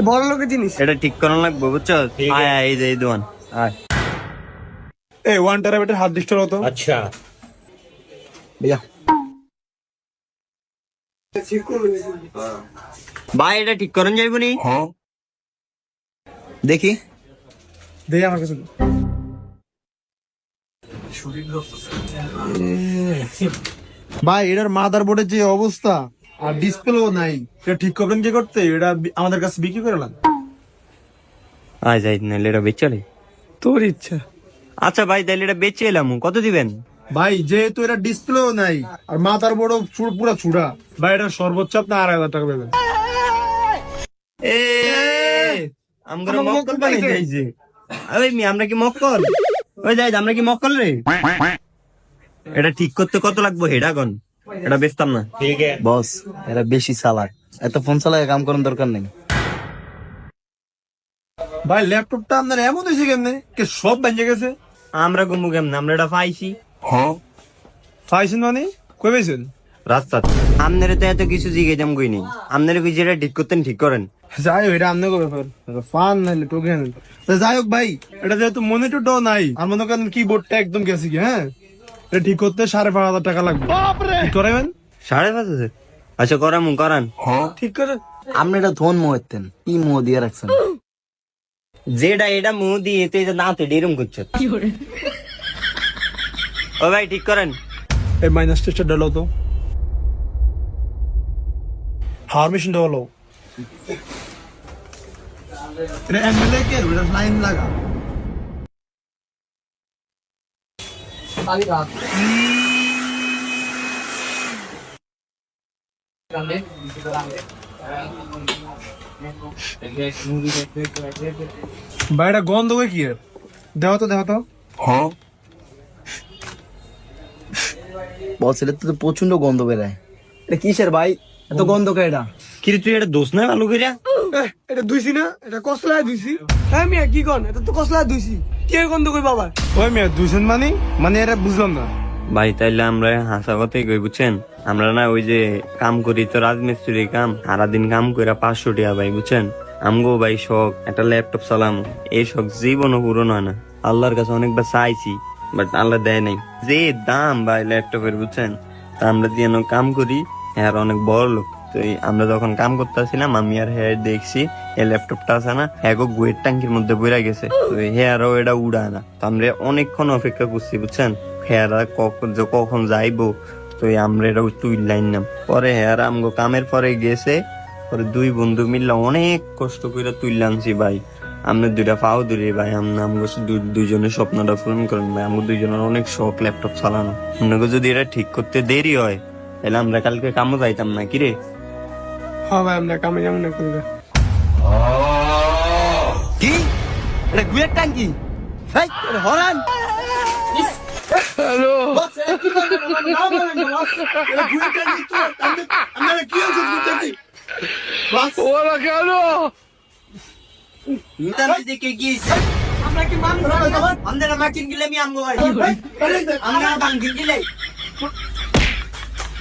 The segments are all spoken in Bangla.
বড় লোকের জিনিস। এটা ঠিক করানো লাগবে বুঝছো। আয় আয়, এই যে এই দোকান আয়। এই 1 টেরাবাইটের হার্ড ডিস্কটা কত? अच्छा भैया ভাই এটা ঠিক করেন যাইব নি? দেখি দেখি আমার কাছে ভাই এটার মাদার বোর্ডের যে অবস্থা আর ডিসপ্লেও নাই, এটা ঠিক করবেন কি করতে? এটা আমাদের কাছে বিক্রি করলাম। আয় যাই নাহলে এটা বেচলে। তোর ইচ্ছা। আচ্ছা ভাই তাহলে এটা বেচে এলাম, কত দিবেন? ভাই যেহেতু এটা ডিসপ্লেও নাই আর মাদার বোর্ডও পুরো ছুড়া, ভাই এটা সর্বোচ্চ আপনি 2,500 টাকা পাবেন। আমরা মক্কল বানাই যাইছে। আরে মি আমরা কি মক্কল? ওই যাই আমরা কি মক্কল রে? এটা ঠিক করতে কত লাগবে হেডা কোন? এটা বেচতাম না। ठीक है বস এরা বেশি চালাক, এত ফোন চালায় কাম করার দরকার নেই। ভাই ল্যাপটপটা আপনার এমন হয়েছে কেমনে কে সব ভেঙে গেছে? আমরা গুমু কেমন? আমরা এটা পাইছি পাইছেন মানে কই পাইছেন? রাস্তা। আপনারা তো এত কিছু জিগে জাম কই নেই। আপনারা কি যেটা ঠিক করতেন ঠিক করেন। যাই হোক এটা আপনার ব্যাপার, ফান নাইলে টোকেন। যাই হোক ভাই, এটা যেহেতু মনিটরটাও নাই আর মনে করেন কিবোর্ডটা একদম গেছে কি, হ্যাঁ এটা ঠিক করতে 5,500 টাকা লাগবে। ঠিক করাবেন? 5,500? আচ্ছা করামু করান। ঠিক করে আপনি এটা ধন মোহেতেন কি মোহ দিয়ে রাখছেন? যেটা এটা মুহ দিয়ে এতে দাঁতে এরম করছে। ও ভাই ঠিক করেন। এই মাইনাস টেস্টটা ডালো তো, হাওয়ার মেশিনটা হলো এটা এমএলএ কে এটা লাইন লাগা। বাইরে গন্ধ হয় কি এর? দেখো তো দেখো তো। বস এটা তো প্রচন্ড গন্ধ বেরায়। এটা কিসের ভাই এত গন্ধ কে? এটা কিন্তু তুই এটা দোষ না ভালো করিয়া। এটা দুইছি না, এটা কসলায় দুইছি। হ্যাঁ মিয়া কি কন, এটা তো কসলায় দুইছি। কে গন্ধ কই বাবা? ওই মেয়ে দুইজন মানে এটা বুঝলাম না। ভাই তাইলে আমরা হাসা কথাই কই বুঝছেন। আমরা না ওই যে কাম করি তো রাজমিস্ত্রি কাম, সারাদিন কাম কইরা 500 টাকা ভাই বুঝছেন। আমগো ভাই শখ একটা ল্যাপটপ চালাম, এই শখ জীবনও পূরণ হয় না। আল্লাহর কাছে অনেকবার চাইছি বাট আল্লাহ দেয় নাই। যে দাম ভাই ল্যাপটপের বুঝছেন, তা আমরা দিয়ে কাম করি। হ্যাঁ অনেক বড় লোক তো আমরা যখন কাম করতেছিলাম আমি আর হ্যাঁ দেখছি এই ল্যাপটপটা আছে না এগো গুয়ের ট্যাঙ্কির মধ্যে বইরা গেছে। তো হেয়ারও এটা উড়ায় না। তো আমরা অনেকক্ষণ অপেক্ষা করছি বুঝছেন, হেয়ারা কখন যাইবো। তো আমরা এটা তুইলাইন নাম পরে হেয়ার আমগো কামের পরে গেছে। পরে দুই বন্ধু মিললে অনেক কষ্ট করে তুইলে আনছি ভাই। আমরা দুইটা পাও দূরে ভাই, আমগো দুইজনের স্বপ্নটা পূরণ করেন ভাই। আমগো দুইজনের অনেক শখ ল্যাপটপ চালানো। আপনাকে যদি এটা ঠিক করতে দেরি হয় তাহলে আমরা কালকে কামও যাইতাম না কিরে। হ্যাঁ ভাই আমরা কামে যাবো না করবে। কি এটা গুয়ের ট্যাঙ্কি? এই এটা হরান হ্যালো বস এটা কি বলেন? আমার নাম বলেন না বস। এটা গুয়ের ট্যাঙ্কি তো আমরা কি হচ্ছে গুয়ের ট্যাঙ্কি? বস ওরা কেন? দেখে গিয়েছে আমরা কি মানুষ? আমাদের মার্কিন গিলে আমি আমগো ভাই আমরা বাঙ্গিন গিলে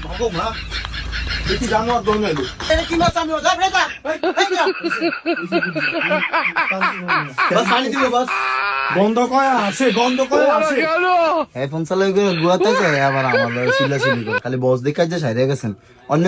ভাগো মা দেখি জানোয়ার দৌড় নাইলো। এটা কি মাছ আমি ওটা ফেটা বস পানি দিবে বস। গন্ধ কয় আসে, গন্ধ কয় আসে। কেন? এই ফোন চালায় গুয়া থাকে আবার আমার চিল্লাচিল্লি করে খালি বস দেখা যে সাইরে গেছেন অন্য